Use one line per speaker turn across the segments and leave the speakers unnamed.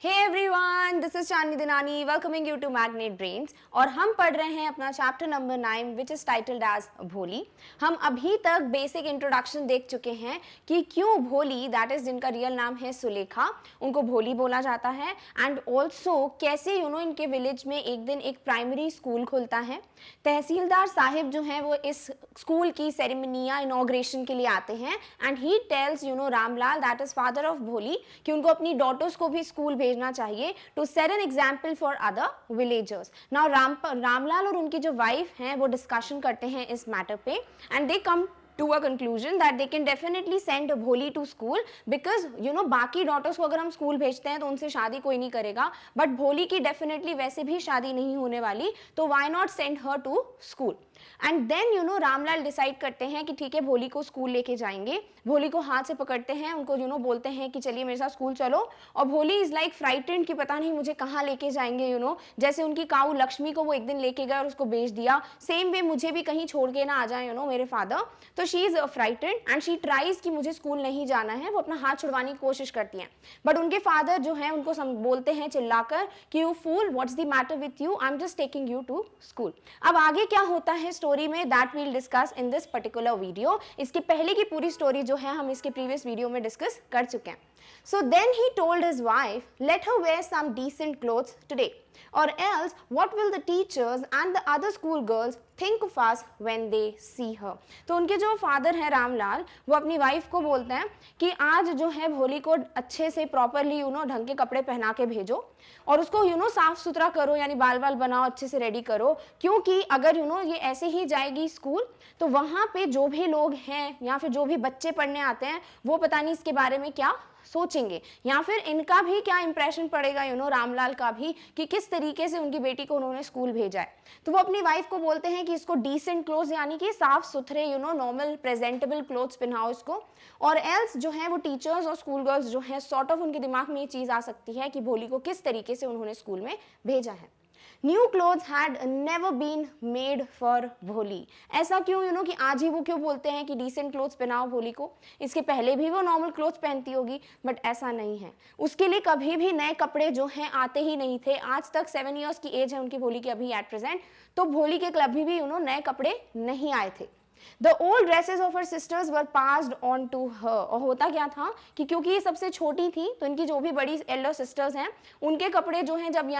Hey everyone, this is Chandni Dinani welcoming you to Magnet Brains और हम पढ़ रहे हैं अपना chapter number 9 which is titled as भोली। हम अभी तक बेसिक इंट्रोडक्शन देख चुके हैं कि क्यों भोली दैट इज जिनका रियल नाम है सुलेखा उनको भोली बोला जाता है एंड ऑल्सो कैसे इनके विलेज में एक दिन एक प्राइमरी स्कूल खुलता है। तहसीलदार साहिब जो हैं वो इस स्कूल की सेरेमनी या इनॉग्रेशन के लिए आते हैं and he tells Ramlal that is father of भोली कि उनको अपनी डॉटर्स को भी स्कूल भेजना चाहिए to set an example for other villagers. Now Ramlal और उनकी जो वाइफ हैं वो डिस्कशन करते हैं इस मैटर पे and they come to a conclusion that they can definitely send Bholi to school because बाकी daughters को अगर हम स्कूल भेजते हैं तो उनसे शादी कोई नहीं करेगा बट भोली की डेफिनेटली वैसे भी शादी नहीं होने वाली तो why not send her to school। And then Ramlal decide करते हैं कि ठीक है भोली को स्कूल लेके जाएंगे। भोली को हाथ से पकड़ते हैं उनको बोलते हैं कि चलिए मेरे साथ स्कूल चलो और भोली इज लाइक फ्राइटेंड कि पता नहीं मुझे कहाँ लेके जाएंगे जैसे उनकी काऊ लक्ष्मी को वो एक दिन लेके गए और उसको बेच दिया सेम वे मुझे भी कहीं छोड़ के ना आ जाए मेरे फादर। तो she is frightened and she tries कि मुझे स्कूल नहीं जाना है, वो अपना हाथ छुड़वाने की कोशिश करती हैं बट उनके फादर जो है उनको बोलते हैं चिल्लाकर कि you fool what's the matter with you, I am just taking you to school. अब आगे क्या होता है स्टोरी में that we'll discuss in this particular video. इसके पहले की पूरी स्टोरी जो है हम इसके प्रीवियस वीडियो में डिस्कस कर चुके हैं। So then he told his wife, let her wear some decent clothes today, or else what will the teachers and the other school girls think of us when they see her। तो उनके जो father हैं रामलाल वो अपनी wife को बोलते हैं कि आज जो है भोली को अच्छे से प्रॉपरली ढंग के कपड़े पहना के भेजो और उसको साफ सुथरा करो यानी बाल बाल बनाओ अच्छे से रेडी करो क्योंकि अगर ये ऐसे ही जाएगी स्कूल तो वहाँ पे जो भी लोग हैं या फिर जो भी बच्चे पढ़ने आते हैं वो पता नहीं इसके बारे में क्या सोचेंगे या फिर इनका भी क्या इंप्रेशन पड़ेगा रामलाल का भी कि किस तरीके से उनकी बेटी को उन्होंने स्कूल भेजा है। तो वो अपनी वाइफ को बोलते हैं कि इसको डिसेंट क्लोथ्स यानी कि साफ सुथरे नॉर्मल प्रेजेंटेबल क्लोथ्स पहनाओ इसको और एल्स जो है वो टीचर्स और स्कूल गर्ल्स जो है सॉर्ट ऑफ उनके दिमाग में ये चीज आ सकती है कि भोली को किस तरीके से उन्होंने स्कूल में भेजा है। New clothes had never been made for Bholi. ऐसा क्यों कि आज ही वो क्यों बोलते हैं कि डिसेंट क्लोथ्स पहनाओ भोली को, इसके पहले भी वो नॉर्मल क्लोथ्स पहनती होगी बट ऐसा नहीं है। उसके लिए कभी भी नए कपड़े जो हैं आते ही नहीं थे। आज तक 7 इयर्स की एज है उनकी भोली की अभी एट प्रेजेंट, तो भोली के कभी भी नए कपड़े नहीं आए थे। The old dresses of her sisters were passed on to her। और होता क्या था कि क्योंकि ये सबसे छोटी थी तो इनकी जो भी बड़ी एल्डर सिस्टर्स हैं उनके कपड़े जो हैं जब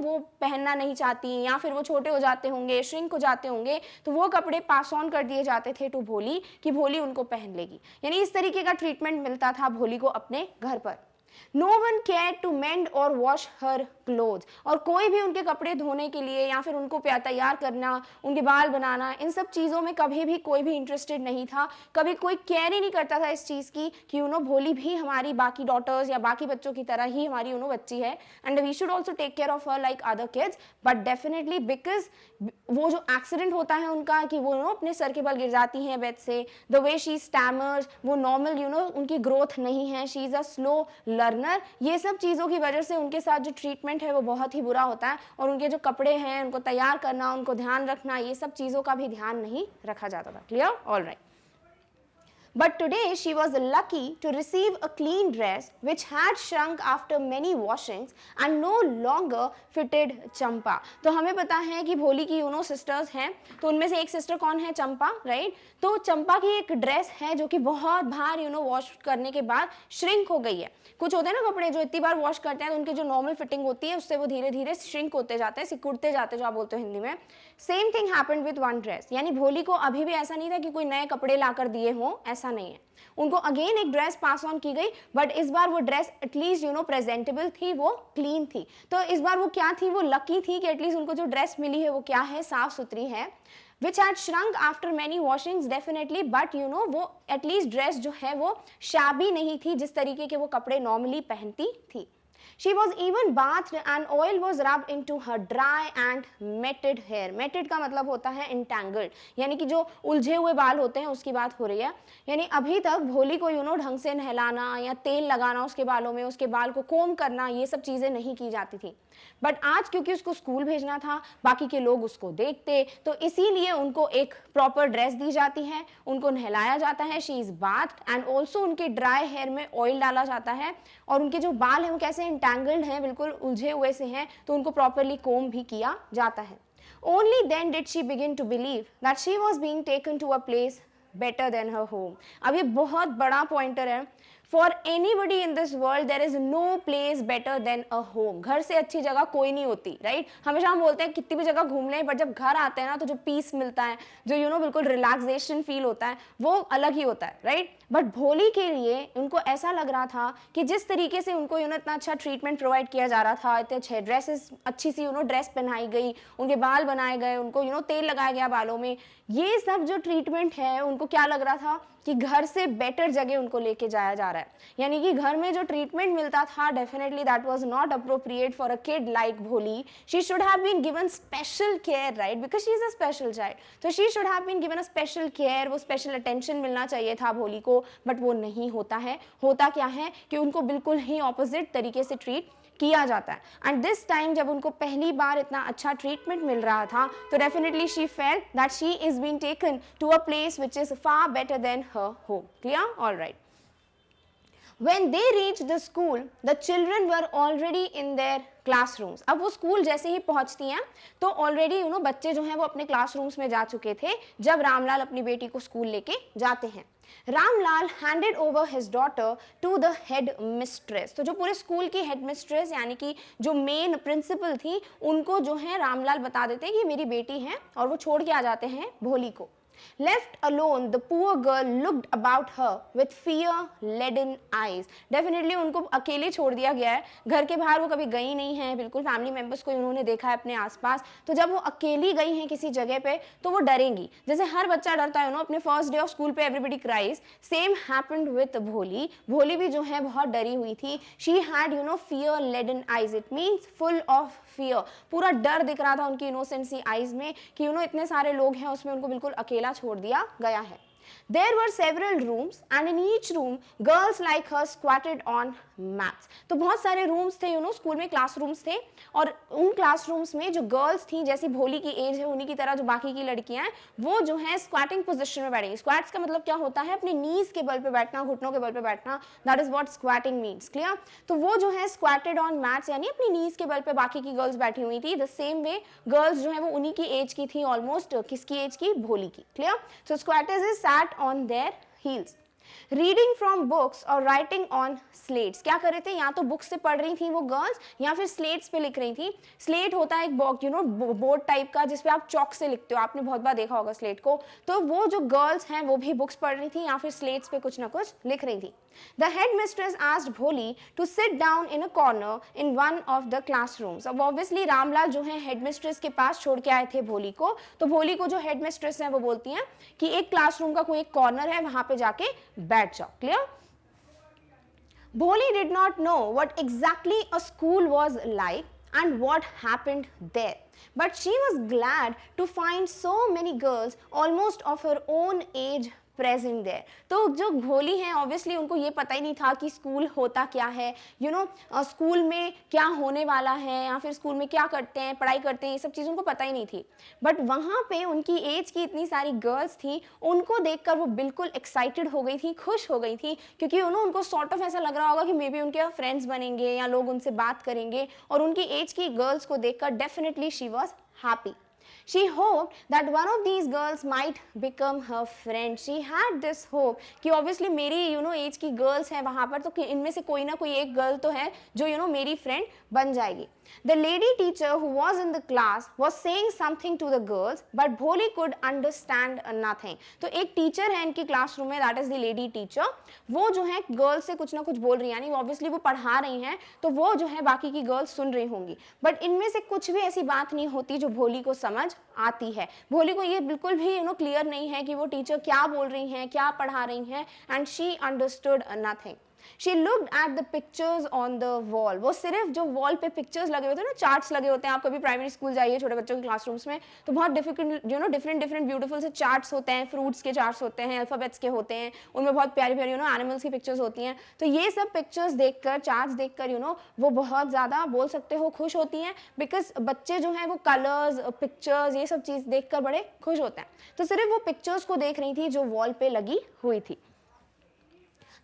वो पहनना नहीं चाहती या फिर वो छोटे हो जाते होंगे श्रिंक हो जाते होंगे तो वो कपड़े पास ऑन कर दिए जाते थे टू भोली कि भोली उनको पहन लेगी। यानी इस तरीके का ट्रीटमेंट मिलता था भोली को अपने घर पर। No one cared to mend or wash her clothes। और कोई भी उनके कपड़े धोने के लिए या फिर उनको तैयार करना उनके बाल बनाना इन सब चीज़ों में कभी भी कोई भी इंटरेस्टेड नहीं था। कभी कोई केयर ही नहीं करता था इस चीज़ की कि भोली भी हमारी बाकी डॉटर्स या बाकी बच्चों की तरह ही हमारी बच्ची है and we should also take care of her like other kids. But definitely because वो जो एक्सीडेंट होता है उनका कि वो अपने सर के बल गिर जाती हैं बेड से, द वे शी स्टैमर्स, वो नॉर्मल उनकी ग्रोथ नहीं है, she is a slow learner, ये सब चीज़ों की वजह से उनके साथ जो ट्रीटमेंट है वो बहुत ही बुरा होता है और उनके जो कपड़े हैं उनको तैयार करना उनको ध्यान रखना ये सब चीज़ों का भी ध्यान नहीं रखा जाता था। Clear? All right. But today she was lucky to receive a clean dress which had shrunk after many washings and no longer fitted चंपा। तो हमें पता है कि भोली की सिस्टर्स हैं तो उनमें से एक सिस्टर कौन है? चंपा, राइट। तो चंपा की एक ड्रेस है जो कि बहुत बार वॉश करने के बाद श्रिंक हो गई है। कुछ होते हैं ना कपड़े जो इतनी बार वॉश करते हैं तो उनकी जो नॉर्मल फिटिंग होती है उससे वो धीरे धीरे श्रिंक होते जाते हैं, सिकुड़ते जाते जो आप बोलते हो हिंदी में। Same thing happened with one dress. यानी भोली को अभी भी ऐसा नहीं था कि कोई नए कपड़े लाकर दिए हों, ऐसा नहीं है। उनको अगेन एक ड्रेस पास ऑन की गई बट इस बार वो ड्रेस एटलीस्ट प्रेजेंटेबल थी, वो क्लीन थी। तो इस बार वो क्या थी? वो लकी थी कि एटलीस्ट उनको जो ड्रेस मिली है वो क्या है? साफ सुथरी है। which had shrunk after many washings definitely but वो एटलीस्ट ड्रेस जो है वो शाबी नहीं थी जिस तरीके के वो कपड़े नॉर्मली पहनती थी। She was even bathed and oil was rubbed into her dry and matted hair। matted का मतलब होता है entangled, यानी कि जो उलझे हुए बाल होते हैं उसकी बात हो रही है। यानी अभी तक भोली को ढंग से नहलाना या तेल लगाना उसके बालों में, उसके बाल को कोम करना, ये सब चीज़ें नहीं की जाती थी। बट आज क्योंकि उसको स्कूल भेजना था, बाकी के लोग उसको देखते, तो इसीलिए उनको एक प्रॉपर ड्रेस दी जाती है, उनको नहलाया जाता है, she is bath and also उनके ड्राई हेयर में ऑयल डाला जाता है और उनके जो बाल हैं वो कैसे इंटैंगल्ड हैं, बिल्कुल उलझे हुए से हैं, तो उनको प्रॉपरली कोम भी किया जाता है। Only then did she begin to believe that she was being taken to a place better than her home. अब ये बहुत बड़ा पॉइंटर है। For anybody in this world there is no place better than a home. घर से अच्छी जगह कोई नहीं होती, राइट? हमेशा हम बोलते हैं कितनी भी जगह घूम लें, पर जब घर आते हैं ना तो जो पीस मिलता है, जो बिल्कुल रिलैक्सेशन फील होता है, वो अलग ही होता है, राइट? बट भोली के लिए उनको ऐसा लग रहा था कि जिस तरीके से उनको इतना अच्छा ट्रीटमेंट प्रोवाइड किया जा रहा था, इतने अच्छे ड्रेसेस, अच्छी सी ड्रेस पहनाई गई, उनके बाल बनाए गए, उनको तेल लगाया गया बालों में, ये सब जो ट्रीटमेंट है उनको क्या लग रहा था कि घर से बेटर जगह उनको लेके जाया जा रहा है। यानी कि घर में जो ट्रीटमेंट मिलता था, definitely that was not appropriate for a kid like Bholi. She should have been given special care, right? Because she is a special child, तो she should have been given a special care, वो special attention मिलना चाहिए था भोली को, but वो नहीं होता है। होता क्या है कि उनको बिल्कुल ही ऑपोजिट तरीके से ट्रीट किया जाता है। एंड दिस टाइम जब उनको पहली बार इतना अच्छा ट्रीटमेंट मिल रहा था, तो definitely she felt that she is being taken to a place which is far better than her home. Clear? Alright. When they reached the school, the children were already in their classrooms. अब वो school जैसे ही पहुंचती हैं तो already बच्चे जो हैं वो अपने क्लासरूम्स में जा चुके थे जब रामलाल अपनी बेटी को स्कूल लेके जाते हैं। Ramlal handed over his daughter to the headmistress. तो जो पूरे स्कूल की हेड मिस्ट्रेस यानी कि जो मेन प्रिंसिपल थी, उनको जो है रामलाल बता देते हैं कि मेरी बेटी है, और वो छोड़ के आ जाते हैं भोली को। Left alone, the poor girl looked about her with fear-laden eyes. Definitely उनको अकेले छोड़ दिया गया है, घर के बाहर वो कभी गई नहीं है, बिल्कुल फैमिली मेंबर्स को उन्होंने देखा है अपने आसपास, तो जब वो अकेली गई हैं किसी जगह पे तो वो डरेंगी, जैसे हर बच्चा डरता है अपने फर्स्ट डे ऑफ स्कूल पे everybody cries. Same happened with भोली। भोली भी जो है बहुत डरी हुई थी। She had fear-laden eyes. It means full of fear. पूरा डर दिख रहा था उनकी इनोसेंसी आईज में कि इतने सारे लोग हैं, उसमें उनको बिल्कुल अकेला छोड़ दिया गया है। There were several rooms and in each room girls like her squatted on mats. तो बहुत सारे रूम्स थे, स्कूल में क्लासरूम्स थे, और उन क्लासरूम्स में जो गर्ल्स थी, जैसी भोली की एज है उन्हीं की तरह जो बाकी की लड़कियां हैं, वो जो है स्क्वाटिंग पोजीशन में बैठेंगी। स्क्वाट्स का मतलब क्या होता है? अपने नीज के बल पे बैठना, घुटनों के बल पे बैठना, that is what squatting means. Clear? तो वो जो है स्क्वाटेड ऑन मैट्स यानी अपनी नीज के बल पे बाकी की गर्ल्स बैठी हुई थी। द सेम वे गर्ल्स जो है वो उन्हीं की एज की थी, ऑलमोस्ट किसकी एज की? भोली की। Clear? So squatters is sat on their heels. Reading from books और राइटिंग ऑन स्लेट्स। क्या कर रहे थे? या तो बुक्स से पढ़ रही थी वो गर्ल्स, या फिर स्लेट्स पे लिख रही थी। स्लेट होता है एक बोर्ड टाइप का जिसपे आप चॉक से लिखते हो, आपने बहुत बार देखा होगा स्लेट को। तो वो जो गर्ल्स हैं वो भी बुक्स पढ़ रही थी या फिर स्लेट्स पे कुछ ना कुछ लिख रही थी। The headmistress asked Bholi to sit down in a corner in one of the classrooms. अब obviously रामलाल जो है हेडमिस्ट्रेस के पास छोड़ के आए थे भोली को, तो भोली को जो हेडमिस्ट्रेस है वो बोलती हैं कि एक क्लासरूम का कोई एक कॉर्नर है, वहां पे जाके बैठ जाओ। Clear? Bholi did not know what exactly a school was like and what happened there, but she was glad to find so many girls almost of her own age present there. तो जो भोली हैं obviously उनको ये पता ही नहीं था कि स्कूल होता क्या है, स्कूल में क्या होने वाला है या फिर स्कूल में क्या करते हैं, पढ़ाई करते हैं, ये सब चीज़ उनको पता ही नहीं थी। बट वहाँ पे उनकी एज की इतनी सारी गर्ल्स थी, उनको देखकर वो बिल्कुल एक्साइटेड हो गई थी, खुश हो गई थी, क्योंकि उनको सॉर्ट ऑफ ऐसा लग रहा होगा कि मे बी उनके फ्रेंड्स बनेंगे या लोग उनसे बात करेंगे, और उनकी एज की गर्ल्स को देखकर definitely she was happy. She hoped that one of these girls might become her friend. She had this hope कि obviously मेरी एज की गर्ल्स हैं वहाँ पर, तो इनमें से कोई ना कोई एक गर्ल तो है जो मेरी फ्रेंड बन जाएगी। The lady teacher who was in the class was saying something to the girls, but Bholi could understand nothing. तो एक टीचर है इनकी क्लासरूम में, that is the lady teacher, वो जो है गर्ल्स से कुछ ना कुछ बोल रही है, यानी ऑब्वियसली वो पढ़ा रही हैं, तो वो जो है बाकी की गर्ल्स सुन रही होंगी, बट इनमें से कुछ भी ऐसी बात नहीं होती जो भोली को समझ आती है। भोली को ये बिल्कुल भी क्लियर नहीं है कि वो टीचर क्या बोल रही हैं, क्या पढ़ा रही हैं, and she understood nothing. She looked at the pictures on the wall. वो सिर्फ जो वॉल पे पिक्चर्स लगे होते हैं ना, चार्ट्स लगे होते हैं, आप कभी प्राइमरी स्कूल जाइए छोटे बच्चों के क्लासरूम्स में, तो बहुत डिफरेंट ब्यूटीफुल से चार्ट्स होते हैं, फ्रूट्स के चार्ट्स होते हैं, अल्फाबेट्स के होते हैं, उनमें बहुत प्यारी प्यारी एनिमल्स की पिक्चर्स होती हैं। तो ये सब पिक्चर्स देखकर, चार्ट्स देखकर वो बहुत ज़्यादा बोल सकते हो खुश होती हैं, बिकॉज बच्चे जो हैं वो कलर्स, पिक्चर्स, ये सब चीज़ देखकर बड़े खुश होते हैं। तो सिर्फ वो पिक्चर्स को देख रही थी जो वॉल पे लगी हुई थी।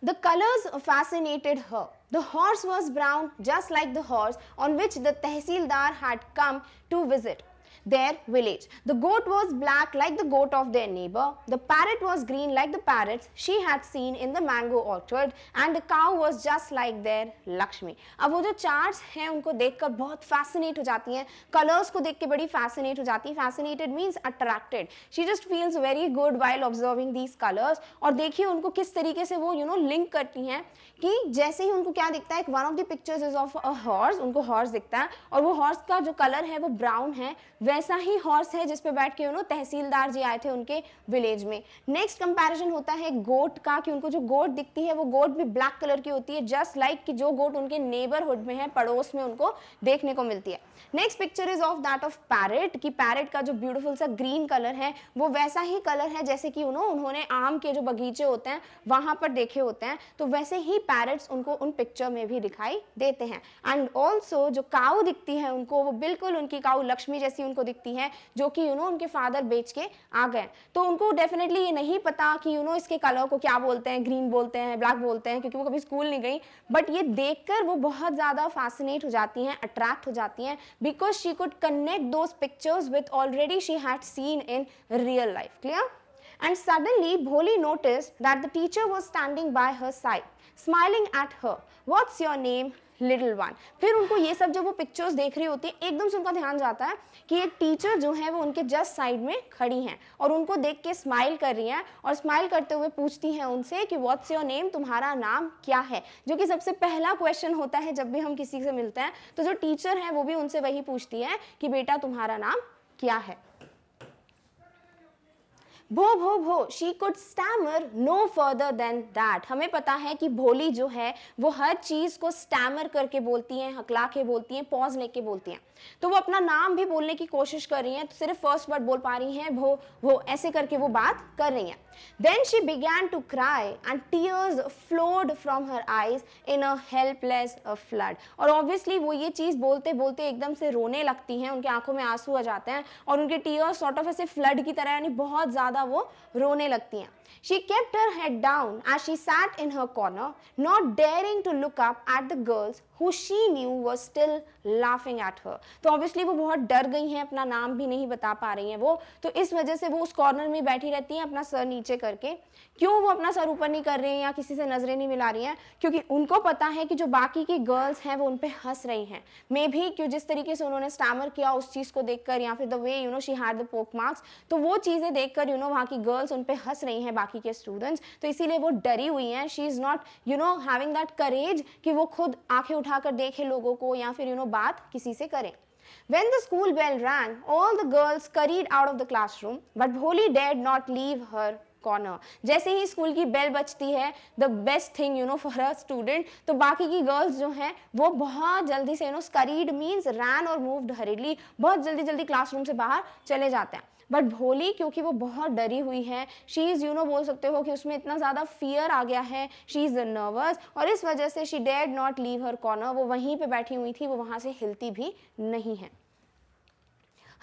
The colors fascinated her. The horse was brown, just like the horse on which the Tehsildar had come to visit their village. The goat was black like the goat of their neighbor. The parrot was green like the parrots she had seen in the mango orchard. And the cow was just like their Lakshmi. अब वो जो charts हैं उनको देखकर बहुत fascinate हो जाती हैं, कलर्स को देख के बड़ी फैसिनेट हो जाती है. Fascinated means attracted. She just feels very good while observing these colours. और देखिए उनको किस तरीके से वो लिंक करती हैं कि जैसे ही उनको क्या दिखता है, one of the pictures is of a horse, उनको हॉर्स दिखता है और वो हॉर्स का जो कलर है वो ब्राउन है, वैसा ही हॉर्स है जिसपे बैठ के तहसीलदार जी आए थे उनके विलेज में. नेक्स्ट कंपैरिजन होता है गोट का, कि उनको जो गोट दिखती है वो गोट भी ब्लैक कलर की होती है, जस्ट लाइक कि जो गोट उनके नेबरहुड में है, पड़ोस में उनको देखने को मिलती है. Next picture is of that of parrot, कि पैरेट का जो ब्यूटीफुल सा ग्रीन कलर है वो वैसा ही कलर है जैसे कि उन्होंने आम के जो बगीचे होते हैं वहां पर देखे होते हैं, तो वैसे ही पैरेट्स उनको उन पिक्चर में भी दिखाई देते हैं. एंड ऑल्सो जो काऊ दिखती है उनको, वो बिल्कुल उनकी काऊ लक्ष्मी जैसी उनको दिखती है, जो कि उनके फादर बेच के आ गए. तो उनको डेफिनेटली ये नहीं पता कि इसके कलर को क्या बोलते हैं, ग्रीन बोलते हैं, ब्लैक बोलते हैं, क्योंकि वो कभी स्कूल नहीं गई. बट ये देखकर वो बहुत ज्यादा फैसिनेट हो जाती हैं, अट्रैक्ट हो जाती हैं, because she could connect those pictures with already she had seen in real life. Clear? And suddenly Bholi noticed that the teacher was standing by her side, smiling at her. What's your name, little one? फिर उनको ये सब जब वो pictures देख रही होती है, एकदम से उनका ध्यान जाता है कि एक टीचर जो है वो उनके जस्ट साइड में खड़ी हैं और उनको देख के स्माइल कर रही हैं, और स्माइल करते हुए पूछती हैं उनसे कि व्हाट्स योर नेम, तुम्हारा नाम क्या है, जो कि सबसे पहला क्वेश्चन होता है जब भी हम किसी से मिलते हैं. तो जो टीचर है वो भी उनसे वही पूछती है कि बेटा तुम्हारा नाम क्या है. भो भो भो, she could stammer no further than that. हमें पता है कि भोली जो है वो हर चीज को स्टैमर करके बोलती हैं, हकला के बोलती हैं, पॉज लेके बोलती हैं. तो वो अपना नाम भी बोलने की कोशिश कर रही हैं, तो सिर्फ फर्स्ट वर्ड बोल पा रही हैं, भो वो, ऐसे करके वो बात कर रही हैं. Then she began to cry and tears flowed from her eyes in a helpless flood. और obviously वो ये चीज बोलते बोलते एकदम से रोने लगती हैं, उनके आंखों में आंसू आ जाते हैं और उनके tears sort of ऐसे flood की तरह, यानी बहुत ज्यादा वो रोने लगती हैं. She kept her head down as she sat in her corner, not daring to look up at the girls who she knew were still laughing at her. तो obviously वो बहुत डर गई हैं, अपना नाम भी नहीं बता पा रही हैं वो, तो इस वजह से वो उस कॉर्नर में बैठी रहती हैं अपना सर नीचे करके. क्यों वो अपना सर ऊपर नहीं कर रही हैं या किसी से नजरें नहीं मिला रही हैं? क्योंकि उनको पता है कि जो बाकी की गर्ल्स हैं वो उन पे हंस रही हैं. मे भी क्यों जिस तरीके से उन्होंने स्टैमर किया उस चीज को देखकर, या फिर the way she had the पोक मार्क्स, तो वो चीजें देखकर वहाँ की गर्ल्स उन पे हंस रही हैं, बाकी के स्टूडेंट्स, तो इसीलिए वो डरी हुई हैं. She is not having that courage कि वो खुद आंखें उठाकर देखे लोगों को या फिर बात किसी से करें. When the school bell rang, all the girls scurried out of the classroom, but Bholi dared not leave her corner. जैसे ही स्कूल की बेल बजती है, the best thing for a student, तो बाकी की गर्ल्स जो हैं वो बहुत जल्दी से scurried means ran or moved hurriedly, बहुत जल्दी जल्दी क्लासरूम से बाहर चले जाते हैं. बट भोली क्योंकि वो बहुत डरी हुई है, शी इज बोल सकते हो कि उसमें इतना ज़्यादा फियर आ गया है, शी इज़ नर्वस, और इस वजह से she dared not leave her corner, वो वहीं पे बैठी हुई थी, वो वहाँ से हिलती भी नहीं है.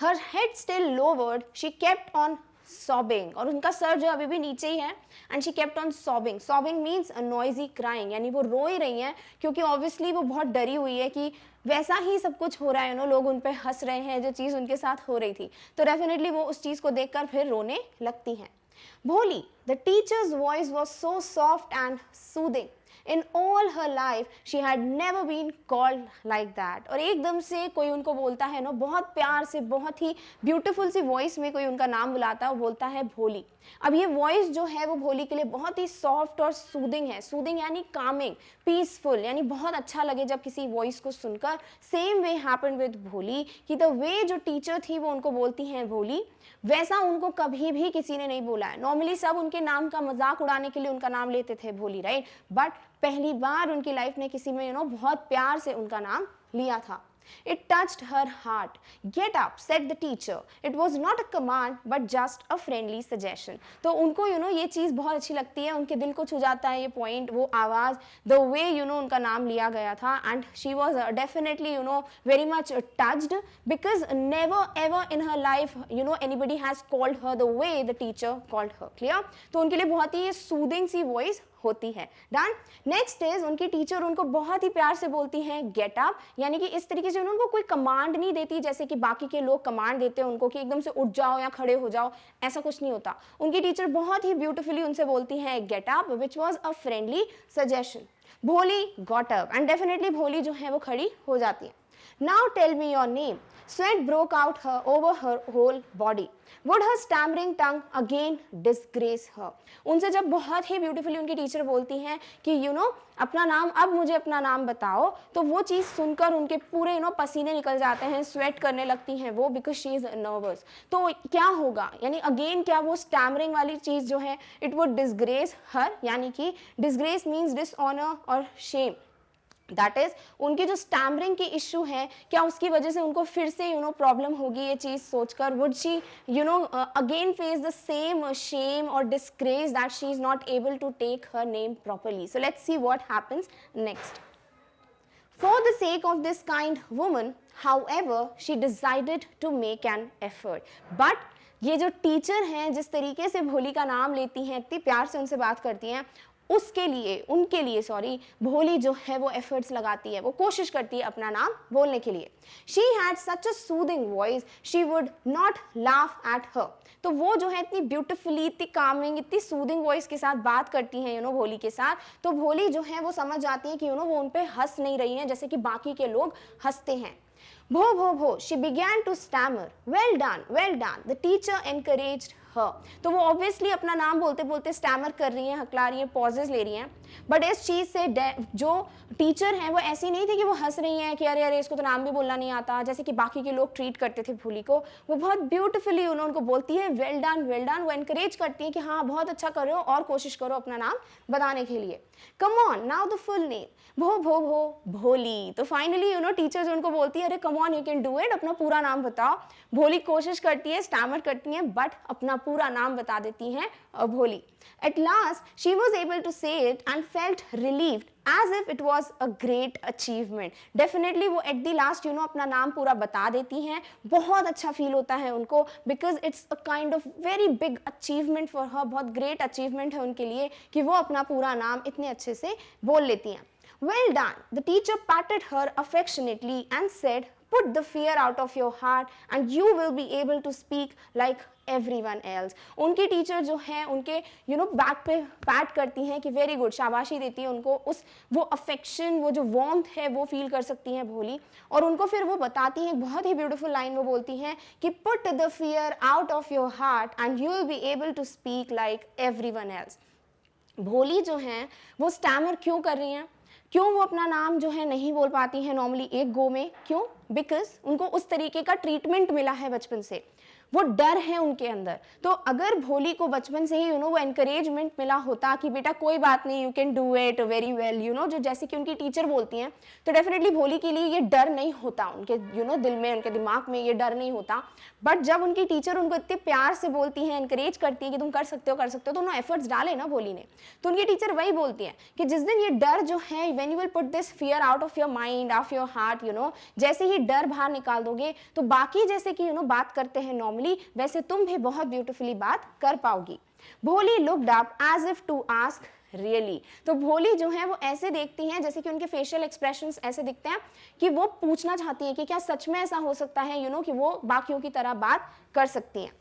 हर head still lowered, she kept on sobbing, और उनका सर जो अभी भी नीचे ही है, and she kept on sobbing. sobbing means a noisy crying, यानी वो रो ही रही हैं क्योंकि ऑब्वियसली वो बहुत डरी हुई है कि वैसा ही सब कुछ हो रहा है, लोग उन पे हंस रहे हैं जो चीज़ उनके साथ हो रही थी, तो डेफिनेटली वो उस चीज़ को देखकर फिर रोने लगती हैं. भोली, the teachers voice was so soft and soothing. In all her life, she had never been called like that. और एकदम से कोई उनको बोलता है बहुत प्यार से, बहुत ही ब्यूटीफुल सी वॉइस में कोई उनका नाम बुलाता है, वो बोलता है भोली. अब ये वॉइस जो है वो भोली के लिए बहुत ही सॉफ्ट और सूदिंग है. सूदिंग यानी कामिंग, पीसफुल, यानी बहुत अच्छा लगे जब किसी वॉइस को सुनकर. सेम वे हैपेंड विद भोली, कि द वे जो टीचर थी वो उनको बोलती हैं भोली, वैसा उनको कभी भी किसी ने नहीं बोला है. नॉर्मली सब उनके नाम का मजाक उड़ाने के लिए उनका नाम लेते थे भोली, राइट, बट पहली बार उनकी लाइफ में किसी में बहुत प्यार से उनका नाम लिया था. It touched her heart. Get up, said the teacher. It was not a command, but just a friendly suggestion. तो उनको ये चीज़ बहुत अच्छी लगती है, उनके दिल को छू जाता है ये पॉइंट, वो आवाज़, the way उनका नाम लिया गया था, and she was definitely very much touched because never ever in her life anybody has called her the way the teacher called her. Clear? तो उनके लिए बहुत ही soothing सी voice होती है. डन. नेक्स्ट इज उनकी टीचर उनको बहुत ही प्यार से बोलती हैं गेट अप, यानी कि इस तरीके से उनको कोई कमांड नहीं देती जैसे कि बाकी के लोग कमांड देते हैं उनको कि एकदम से उठ जाओ या खड़े हो जाओ, ऐसा कुछ नहीं होता. उनकी टीचर बहुत ही ब्यूटीफुली उनसे बोलती हैं get up, which was a friendly suggestion. Bholi got up and definitely Bholi जो है वो खड़ी हो जाती है. Now tell me your name. Sweat broke out her over her whole body. Would her stammering tongue again disgrace her? उनसे जब बहुत ही ब्यूटीफुली उनकी टीचर बोलती हैं कि अपना नाम, अब मुझे अपना नाम बताओ, तो वो चीज़ सुनकर उनके पूरे पसीने निकल जाते हैं, स्वेट करने लगती हैं वो, बिकॉज शी इज़ नर्वस. तो क्या होगा, यानी अगेन क्या वो स्टैमरिंग वाली चीज़ जो है इट वुड डिसग्रेस हर, यानी कि डिसग्रेस मीन्स डिसऑनर और शेम. दैट इज उनकी जो स्टैमरिंग की इशू है, क्या उसकी वजह से उनको फिर से प्रॉब्लम होगी ये चीज़ सोचकर. Would she again face the same shame और disgrace that she is not able to take her name properly. So let's see what happens next. For the sake of this kind woman, however, she decided to make an effort. But ये जो teacher हैं, जिस तरीके से भोली का नाम लेती हैं, इतनी प्यार से उनसे बात करती हैं, उनके लिए भोली जो है वो एफर्ट्स लगाती है, वो कोशिश करती है अपना नाम बोलने के लिए. She had such a soothing voice, she would not laugh at her. तो वो जो है इतनी ब्यूटिफुली, इतनी कामिंग, इतनी सूदिंग वॉइस के साथ बात करती हैं भोली के साथ, तो भोली जो है वो समझ जाती है कि वो उन पे हंस नहीं रही हैं जैसे कि बाकी के लोग हंसते हैं. भो भो भो, she began to stammer. Well done, the teacher encouraged her. तो वो ऑब्वियसली अपना नाम बोलते बोलते स्टैमर कर रही हैं, हकला रही हैं, पॉजेज ले रही हैं. बट इस चीज़ से जो टीचर हैं वो ऐसी नहीं थी कि वो हंस रही हैं कि अरे इसको तो नाम भी बोलना नहीं आता, जैसे कि बाकी के लोग ट्रीट करते थे भोली को. वो बहुत ब्यूटिफुली उनको बोलती है वेल डन. वो एनकरेज करती है कि हाँ बहुत अच्छा कर रहे हो और कोशिश करो अपना नाम बताने के लिए. Come on now the full name. भो भो भो भोली. तो फाइनली टीचर जो उनको बोलती है अरे come on you can do it, अपना पूरा नाम बताओ. भोली कोशिश करती है, स्टैमर करती है, बट अपना पूरा नाम बता देती हैं भोली. At last, she was able to say it and felt relieved as if it was a great achievement. Definitely वो at the last अपना नाम पूरा बता देती हैं. बहुत अच्छा फील होता है उनको because it's a kind of very big achievement for her. बहुत great achievement है उनके लिए कि वो अपना पूरा नाम इतने अच्छे से बोल लेती हैं. Well done. The teacher patted her affectionately and said, put the fear out of your heart and you will be able to speak like everyone else. उनकी टीचर जो है उनके बैक पे पैट करती हैं कि वेरी गुड, शाबाशी देती है उनको. वो अफेक्शन, वो जो वार्मथ है वो फील कर सकती हैं भोली, और उनको फिर वो बताती हैं, बहुत ही ब्यूटीफुल लाइन वो बोलती हैं कि put the fear out of your heart and you will be able to speak like everyone else. Bholi जो हैं वो स्टैमर क्यों कर रही हैं, क्यों वो अपना नाम जो है नहीं बोल पाती हैं नॉर्मली एक गो में, क्यों? बिकॉज उनको उस तरीके का ट्रीटमेंट मिला है बचपन से, वो डर है उनके अंदर. तो अगर भोली को बचपन से ही वो एनकरेजमेंट मिला होता कि बेटा कोई बात नहीं, you can do it very well, जो जैसे कि उनकी टीचर बोलती हैं, तो डेफिनेटली भोली के लिए ये डर नहीं होता, उनके दिल में, उनके दिमाग में ये डर नहीं होता. बट जब उनकी टीचर उनको इतने प्यार से बोलती है, एनकरेज करती है कि तुम कर सकते हो, तो उन्होंने एफर्ट्स डाले ना भोली ने, तो उनकी टीचर वही बोलती है कि जिस दिन ये डर जो है, when you will put this fear out of your mind, of your heart, जैसे ही डर बाहर निकाल दोगे, तो बाकी जैसे कि बात करते हैं नॉर्मली, वैसे तुम भी बहुत ब्यूटीफुली बात कर पाओगी. Bholi looked up as if to ask really. तो भोली जो है वो ऐसे देखती हैं जैसे कि उनके फेशियल एक्सप्रेशंस ऐसे दिखते हैं कि वो पूछना चाहती हैं कि क्या सच में ऐसा हो सकता है कि वो बाकियों की तरह बात कर सकती हैं.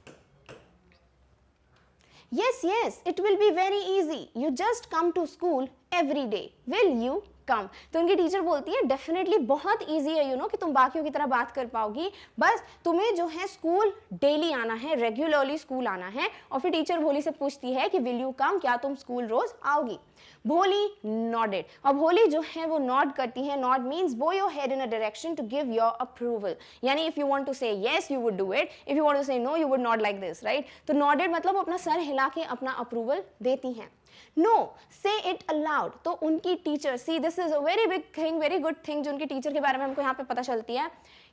Yes, it will be very easy. You just come to school every day. Will you come? तो उनकी टीचर बोलती है डेफिनेटली बहुत ईजी है कि तुम बाकियों की तरह बात कर पाओगी, बस तुम्हें जो है स्कूल डेली आना है, रेगुलरली स्कूल आना है. और फिर टीचर भोली से पूछती है कि विल यू कम, क्या तुम स्कूल रोज आओगी? भोली नॉडेड. और भोली जो है वो नॉड करती है. Nod means bow your head in a direction to give your approval, यानी if you want to say yes you would do it, if you want to say no you would not like this, right. तो nodded मतलब अपना sir हिला के अपना approval देती हैं. No से इट अलाउड। तो उनकी teacher, see this is a very big thing, very good thing जो उनकी टीचर के बारे में हमको यहाँ पे पता चलती है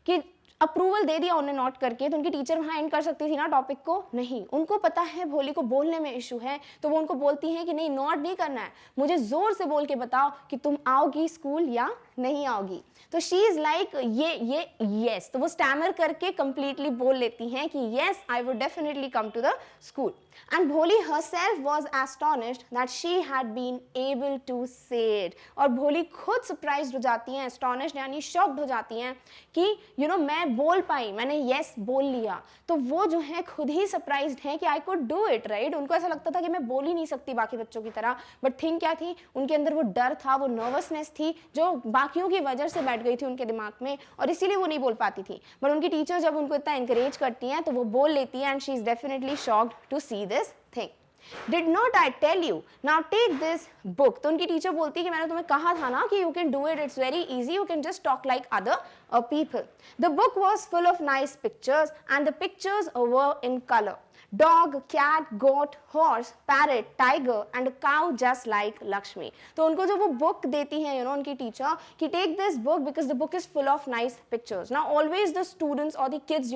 कि अप्रूवल दे दिया उन्हें नोट करके, तो उनकी टीचर वहाँ एंड कर सकती थी ना टॉपिक को, नहीं, उनको पता है भोली को बोलने में इशू है, तो वो उनको बोलती हैं कि नहीं नोट नहीं करना है, मुझे जोर से बोल के बताओ कि तुम आओगी स्कूल या नहीं आओगी। तो शी इज लाइक ये यस, तो वो स्टैमर करके कंप्लीटली बोल लेती हैं कि yes I would definitely come to the school. And Bholi herself was astonished that she had been able to say it. और भोली खुद surprised हो जाती हैं, astonished यानी shocked हो जाती हैं कि मैं बोल पाई, मैंने yes बोल लिया। तो वो जो है खुद ही surprised हैं कि I could do it, right? उनको ऐसा लगता था कि मैं बोल ही नहीं सकती बाकी बच्चों की तरह, but थिंग क्या थी, उनके अंदर वो डर था, वो नर्वसनेस थी जो बाकियों की वजह से बैठ गई थी उनके दिमाग में, और इसीलिए वो नहीं बोल पाती थी। बट उनकी टीचर जब उनको इतना encourage करती हैं तो वो बोल लेती है, and she is definitely shocked to see this thing. Did not I tell you? Now take this book. तो उनकी टीचर बोलती है कि मैंने तुम्हें कहा था ना कि you can do it, it's very easy, you can just talk like other people. The book was full of nice pictures and the pictures were in color. Dog, cat, goat, horse, parrot, tiger and a cow just like Lakshmi. तो उनको जो वो book देती है उनकी teacher कि take this book because the book is full of nice pictures. Now always the students or the kids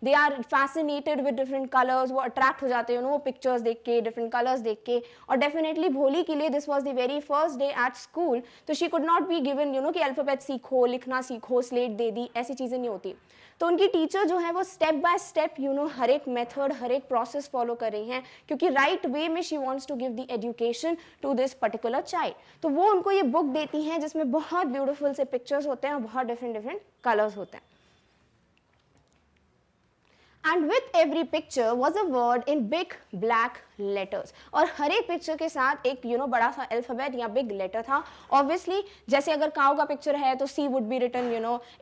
they are fascinated with different colors, वो attract हो जाते हैं वो pictures देख के, different colors देख के। और definitely भोली के लिए this was the very first day at school, तो she could not be given कि अल्फाबेट सीखो, लिखना सीखो, स्लेट दे दी, ऐसी चीज़ें नहीं होती। तो उनकी टीचर जो है वो स्टेप बाय स्टेप हर एक मेथड, हर एक प्रोसेस फॉलो कर रही हैं क्योंकि राइट वे में she wants to give the education to this particular child. तो वो उनको ये बुक देती हैं जिसमें बहुत ब्यूटीफुल से पिक्चर्स होते हैं और बहुत डिफरेंट कलर्स होते हैं। And with every picture was a word in big black letters. और हर एक पिक्चर के साथ एक बड़ा सा अल्फाबेट या बिग लेटर था। ऑब्वियसली जैसे अगर काउ का पिक्चर है तो C would be written,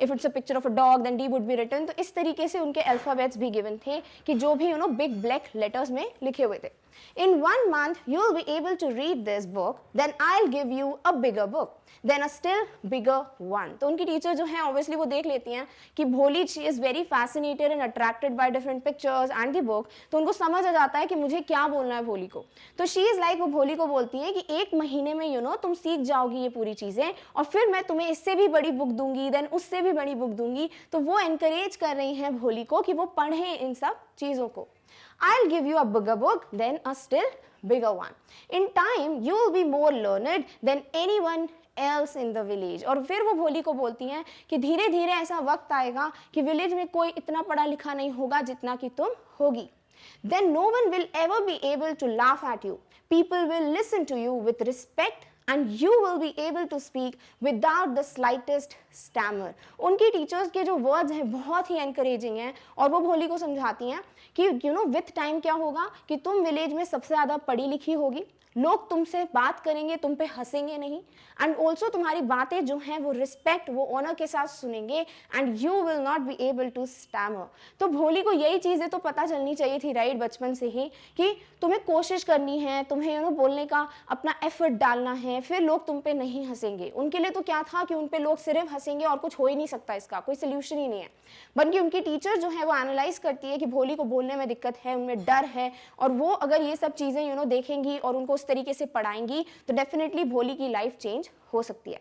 if it's a picture of a dog then D would be written। तो इस तरीके से उनके अल्फाबेट्स भी गिवन थे कि जो भी बिग ब्लैक लेटर्स में लिखे हुए थे। In 1 month you will be able to read this book, then I'll give you a bigger book, then a still bigger one। तो उनकी टीचर जो है ऑब्वियसली वो देख लेती हैं कि भोली she is very fascinated and attracted by different pictures and the book, तो उनको समझ आ जाता है कि मुझे क्या बोलना है भोली को। तो she is like, वो भोली को बोलती हैं कि 1 महीने में तुम सीख जाओगी ये पूरी चीज़ें और फिर मैं तुम्हें इससे भी बड़ी बुक दूंगी, देन उससे भी बड़ी बुक दूंगी। तो वो एनकरेज कर रही हैं भोली को कि वो पढ़ें इन सब चीज़ों को। I'll give you a bigger book, then a still bigger one. In time, you will be more learned than anyone else in the village। और फिर वो भोली को बोलती हैं कि धीरे धीरे ऐसा वक्त आएगा कि विलेज में कोई इतना पढ़ा लिखा नहीं होगा जितना कि तुम होगी। Then no one will ever be able to laugh at you. People will listen to you with respect and you will be able to speak without the slightest stammer। उनकी टीचर्स के जो वर्ड्स हैं बहुत ही encouraging हैं और वो भोली को समझाती हैं कि विथ टाइम क्या होगा कि तुम विलेज में सबसे ज़्यादा पढ़ी लिखी होगी, लोग तुमसे बात करेंगे, तुम पे हंसेंगे नहीं, एंड ऑल्सो तुम्हारी बातें जो हैं वो रिस्पेक्ट, वो ऑनर के साथ सुनेंगे and you will not be able to stammer. तो भोली को यही चीज़ें तो पता चलनी चाहिए थी राइट बचपन से ही कि तुम्हें कोशिश करनी है, तुम्हें बोलने का अपना एफर्ट डालना है, फिर लोग तुम पे नहीं हंसेंगे। उनके लिए तो क्या था कि उन पे लोग सिर्फ हंसेंगे और कुछ हो ही नहीं सकता, इसका कोई सोल्यूशन ही नहीं है। बल्कि उनकी टीचर जो है वो एनालाइज करती है कि भोली को बोलने में दिक्कत है, उनमें डर है, और वो अगर ये सब चीज़ें देखेंगी और उनको उस तरीके से पढ़ाएंगी तो डेफिनेटली भोली की लाइफ चेंज हो सकती है।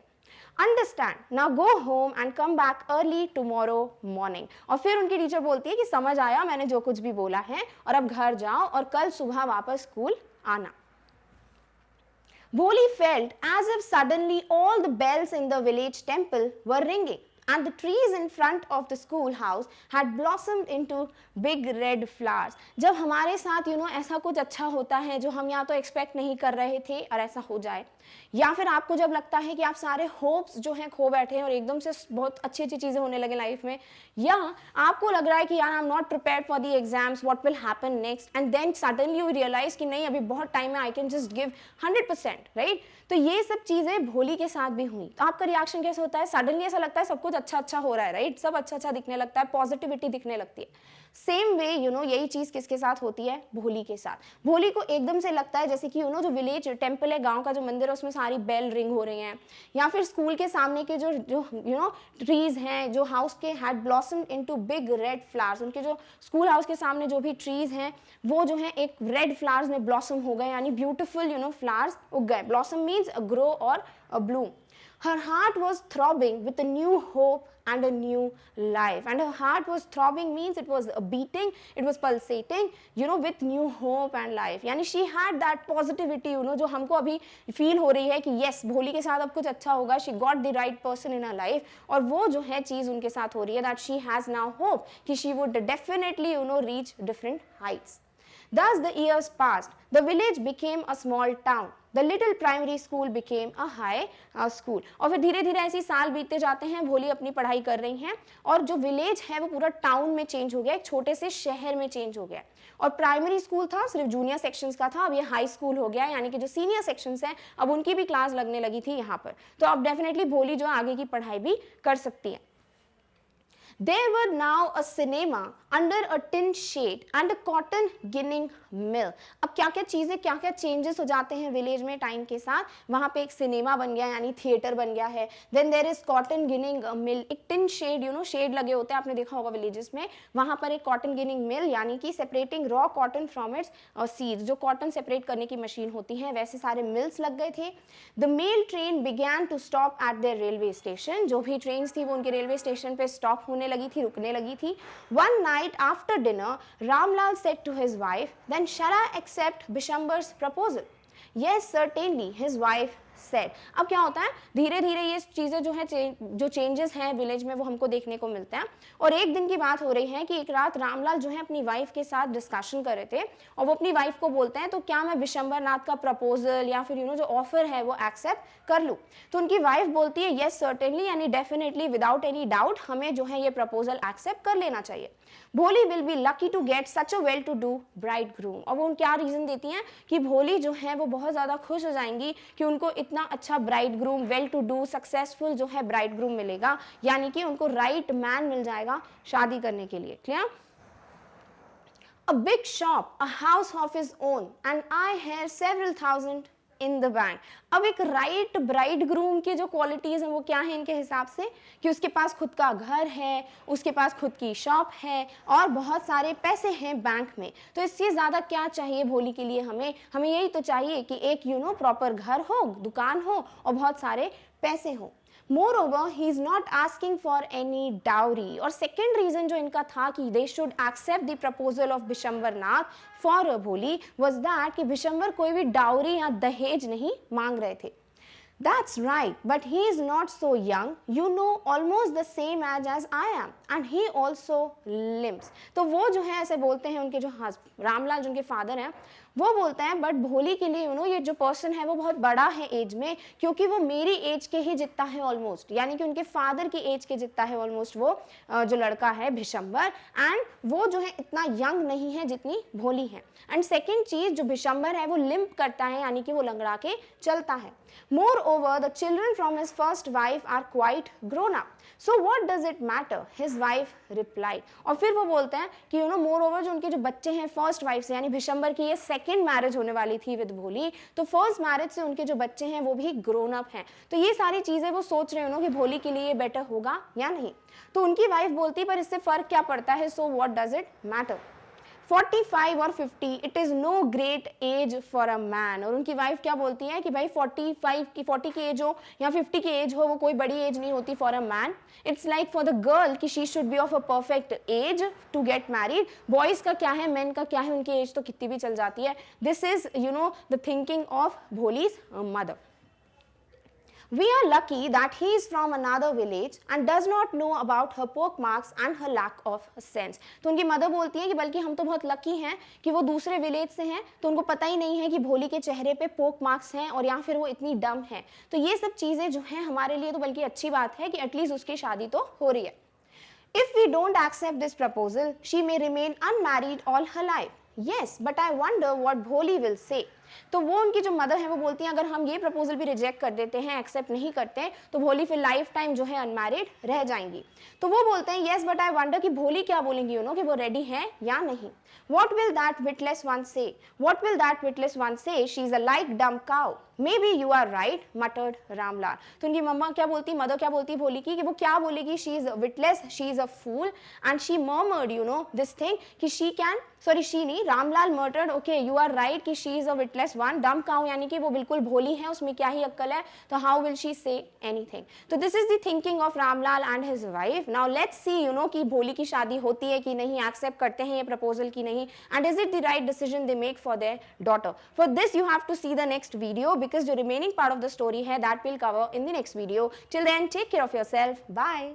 Understand, now go home and come back early tomorrow morning। और फिर उनकी टीचर बोलती है कि समझ आया मैंने जो कुछ भी बोला है, और अब घर जाओ और कल सुबह वापस स्कूल आना। Bholi felt as if suddenly all the bells in the village temple were ringing and the trees in front of the schoolhouse had blossomed into big red flowers। जब हमारे साथ ऐसा कुछ अच्छा होता है जो हम यहाँ तो एक्सपेक्ट नहीं कर रहे थे और ऐसा हो जाए, या फिर आपको जब लगता है कि आप सारे होप्स जो हैं खो बैठे हैं और एकदम से बहुत अच्छी अच्छी चीज़ें होने लगे लाइफ में, या आपको लग रहा है कि यार I am not prepared for the exams, what will happen next, and then suddenly you realise कि नहीं अभी बहुत टाइम है, I can just give 100%, right. तो ये सब चीज़ें भोली के साथ भी हुई। तो आपका रिएक्शन कैसे होता है? सडनली ऐसा लगता है सब कुछ कुछ अच्छा अच्छा हो रहा है, राइट, सब अच्छा अच्छा दिखने लगता है, पॉजिटिविटी दिखने लगती है। सेम वे यही चीज किसके साथ होती है, भोली के साथ। भोली को एकदम से लगता है जैसे कि जो विलेज टेम्पल है, गांव का जो मंदिर है, उसमें सारी बेल रिंग हो रही हैं, या फिर स्कूल के सामने के जो ट्रीज हैं, जो हाउस के had blossomed into big red flowers, उनके जो स्कूल हाउस के सामने जो भी ट्रीज हैं वो जो है एक रेड फ्लावर्स में ब्लॉसम हो गए, यानी ब्यूटीफुल फ्लावर्स उग गए। ब्लॉसम मीन्स अ ग्रो और अ Bloom. Her heart was throbbing with a new hope and a new life. And her heart was throbbing means it was beating, it was pulsating, with new hope and life. यानी she had that positivity, जो हमको अभी feel हो रही है कि yes, भोली के साथ अब कुछ अच्छा होगा, she got the right person in her life, और वो जो है चीज़ उनके साथ हो रही है, that she has now hope कि she would definitely, reach different heights. Thus the years passed. The village became a small town. The little primary school became a high school. और फिर धीरे धीरे ऐसे साल बीतते जाते हैं, भोली अपनी पढ़ाई कर रही हैं, और जो विलेज है वो पूरा टाउन में चेंज हो गया, एक छोटे से शहर में चेंज हो गया। और प्राइमरी स्कूल था सिर्फ जूनियर सेक्शंस का था, अब ये हाई स्कूल हो गया, यानी कि जो सीनियर सेक्शंस हैं अब उनकी भी क्लास लगने लगी थी यहाँ पर। तो अब डेफिनेटली भोली जो आगे की पढ़ाई भी कर सकती है। There were now a cinema under a tin shade and a cotton ginning mill. अब क्या क्या चीज़ें, क्या क्या चेंजेस हो जाते हैं विलेज में टाइम के साथ। वहाँ पे एक सिनेमा बन गया, यानी थिएटर बन गया है। Then there is cotton ginning mill, एक टिन शेड, शेड लगे होते हैं, आपने देखा होगा विलेजेस में। वहाँ पर एक कॉटन गिनिंग मिल, यानी कि separating raw cotton from its seeds, जो कॉटन सेपरेट करने की मशीन होती है, वैसे सारे मिल्स लग गए थे। The mail train began to stop at their railway station, जो भी ट्रेन थी वो उनके रेलवे स्टेशन पे स्टॉप होने लगी थी, रुकने लगी थी। One night after dinner, Ramlal said to his wife, "Then shall I accept Bishambar's proposal?" Yes, certainly, his wife said. अब क्या होता है, धीरे धीरे ये चीज़ें जो है जो चेंजेस हैं विलेज में वो हमको देखने को मिलते हैं। और एक दिन की बात हो रही है कि एक रात रामलाल जो है अपनी वाइफ के साथ डिस्कशन कर रहे थे, और वो अपनी वाइफ को बोलते हैं तो क्या मैं बिशंबर नाथ का प्रपोजल या फिर जो ऑफर है वो एक्सेप्ट कर लूँ। तो उनकी वाइफ बोलती है येस सर्टेनली, यानी डेफिनेटली विदाउट एनी डाउट हमें जो है ये प्रपोजल एक्सेप्ट कर लेना चाहिए। Bholi will be lucky to get such a well to do bride groom. और वो क्या रीजन देती हैं कि भोली जो है वो बहुत ज़्यादा खुश हो जाएंगी कि उनको इतना अच्छा bride groom, well to do, successful जो है ब्राइड ग्रूम मिलेगा, यानी कि उनको राइट मैन मिल जाएगा शादी करने के लिए। Clear? A big shop, a house of his own, and I hear several thousand in the bank. अब एक राइट ब्राइड ग्रूम की जो क्वालिटीज हैं वो क्या है इनके हिसाब से, कि उसके पास खुद का घर है, उसके पास खुद की शॉप है, और बहुत सारे पैसे हैं बैंक में। तो इससे ज़्यादा क्या चाहिए भोली के लिए? हमें यही तो चाहिए कि एक प्रॉपर घर हो, दुकान हो, और बहुत सारे पैसे हो। Moreover, he is not asking for any dowry. और second reason जो इनका था कि they should accept the proposal of Bishambar Nath for भोली was that कि बिशंबर कोई भी डाउरी या दहेज नहीं मांग रहे थे। That's right, but he is not so young, almost the same age as I am, and he also limps. तो वो जो है ऐसे बोलते हैं, उनके जो रामलाल जो उनके फादर हैं वो बोलते हैं बट भोली के लिए ये जो पर्सन है वो बहुत बड़ा है एज में, क्योंकि वो मेरी एज के ही जितना है ऑलमोस्ट, यानी कि उनके फादर की एज के जितना है ऑलमोस्ट वो जो लड़का है बिशंबर, एंड वो जो है इतना यंग नहीं है जितनी भोली है। एंड सेकेंड चीज, जो बिशंबर है वो लिम्प करता है, यानी कि वो लंगड़ा के चलता है। Moreover, the children from his first wife are quite grown up. So what does it matter? His wife replied. और फिर वो बोलते हैं कि moreover जो उनके जो बच्चे हैं फर्स्ट वाइफ से, यानी बिशंबर की ये सेकंड मैरिज होने वाली थी विद भोली, तो फर्स्ट मैरिज से उनके जो बच्चे हैं वो भी ग्रोन अप हैं। तो ये सारी चीजें वो सोच रहे हो कि भोली के लिए बेटर होगा या नहीं। तो उनकी वाइफ बोलती पर इससे फर्क क्या पड़ता है, so what does it matter? 45 और 50 it is no great age for a man. और उनकी वाइफ क्या बोलती है कि भाई 40 की एज हो या 50 की एज हो, वो कोई बड़ी एज नहीं होती for a man. It's like for the girl कि she should be of a perfect age to get married. Boys का क्या है, मेन का क्या है, उनकी एज तो कितनी भी चल जाती है। This is the thinking of Bholi's mother. We are lucky that he is from another village and does not know about her pockmarks and her lack of sense. तो उनकी मदर बोलती है कि बल्कि हम तो बहुत लकी हैं कि वो दूसरे विलेज से हैं, तो उनको पता ही नहीं है कि भोली के चेहरे पे पोक मार्क्स हैं और या फिर वो इतनी डम है। तो ये सब चीज़ें जो हैं हमारे लिए तो बल्कि अच्छी बात है कि एटलीस्ट उसकी शादी तो हो रही है। If we don't accept this proposal, she may remain unmarried all her life. Yes, but I wonder what Bholi will say. तो वो उनकी जो मदर है वो बोलती हैं अगर हम ये प्रपोजल भी रिजेक्ट कर देते हैं, एक्सेप्ट नहीं करते हैं, तो भोली फिर लाइफ टाइम जो है अनमैरिड रह जाएंगी। तो वो बोलते हैं येस बट आई वंडर कि भोली क्या बोलेंगी कि वो रेडी है या नहीं। What will that witless one say? What will that witless one say? She's a like dumb cow. Maybe you are right, muttered Ramlal. तो उनकी मम्मा क्या बोलती, मदर क्या बोलती भोली की, कि वो क्या बोलेगी, she is witless, she is a fool, and she murmured this thing कि she can, sorry she नहीं, Ramlal muttered, okay you are right कि she is a witless one, dumb cow यानी कि वो बिल्कुल भोली है, उसमें क्या ही अक्कल है, तो how will she say anything? तो this is the thinking of Ramlal and his wife. Now let's see कि भोली की शादी होती है कि नहीं, एक्सेप्ट करते हैं ये प्रपोजल की नहीं, and is it the right decision they make for their daughter. For this you have to see the next video because the remaining part of the story है that we'll cover in the next video. Till then, take care of yourself. Bye.